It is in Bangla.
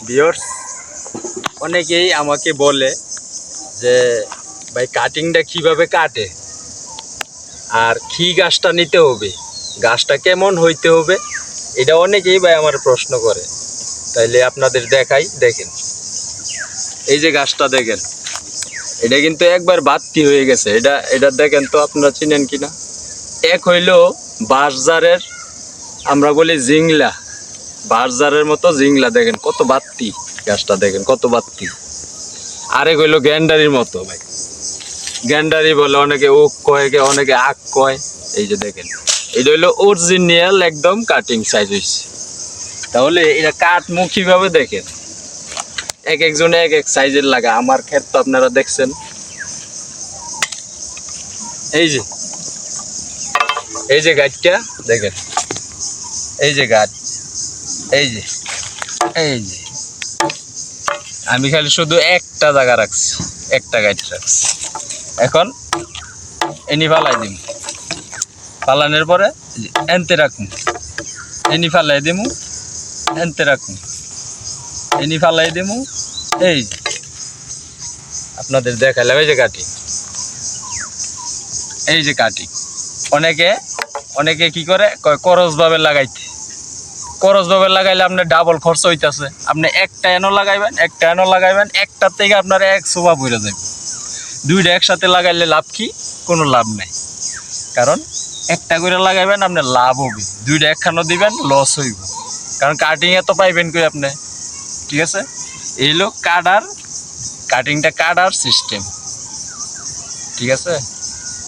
ভিউয়ার্স, অনেকেই আমাকে বলে যে ভাই কাটিংটা কিভাবে কাটে আর কি গাছটা নিতে হবে, গাছটা কেমন হইতে হবে, এটা অনেকেই ভাই আমার প্রশ্ন করে। তাইলে আপনাদের দেখাই, দেখেন এই যে গাছটা দেখেন, এটা কিন্তু একবার বাতি হয়ে গেছে। এটা দেখেন তো আপনারা চিনেন কিনা। এক হইলো বাঁশঝাড়ের, আমরা বলি জিংলা, বাঁশঝাড়ের মতো জিংলা, দেখেন কত বাত্তি, গাছটা দেখেন কত বাত্তি। আরেক হইলো গ্যান্ডারির মতো ভাই, গ্যান্ডারি বলে, অনেকে ওক কয়, অনেকে আখ কয়। এই যে দেখেন, এটা হইলো অরিজিনাল একদম কাটিং সাইজ হয়েছে। তাহলে এটা কাটমু কিভাবে দেখেন, এক একজনে এক এক সাইজের লাগা। আমার ক্ষেত তো আপনারা দেখছেন, এই যে গাছটা দেখেন, এই যে গাছ, এই যে আমি খালি শুধু একটা জায়গা রাখছি, একটা গাছ রাখছি। এখন এনি ফালাই দিম, ফালানোর পরে এনতে রাখুন, এনি ফালাই দিমু, এনতে রাখুন, এনি ফালাই দিমু। এই যে আপনাদের দেখালাম, এই যে কাটি, এই যে কাটি। অনেকে কি করে করজভাবে লাগাইতে, করজভাবে লাগাইলে আপনার ডাবল খরচ হইতেছে। আপনি একটা এনো লাগাইবেন, একটার থেকে আপনার এক সোফা ভরে যাবে। দুইটা একসাথে লাগাইলে লাভ কি? কোনো লাভ নাই। কারণ একটা করে লাগাইবেন, আপনার লাভ হবে, দুইটা একখানো দিবেন লস হইব। কারণ কাটিংয়ে তো পাইবেন কই আপনি, ঠিক আছে? এই হলো কাটিংটা কাটার সিস্টেম, ঠিক আছে?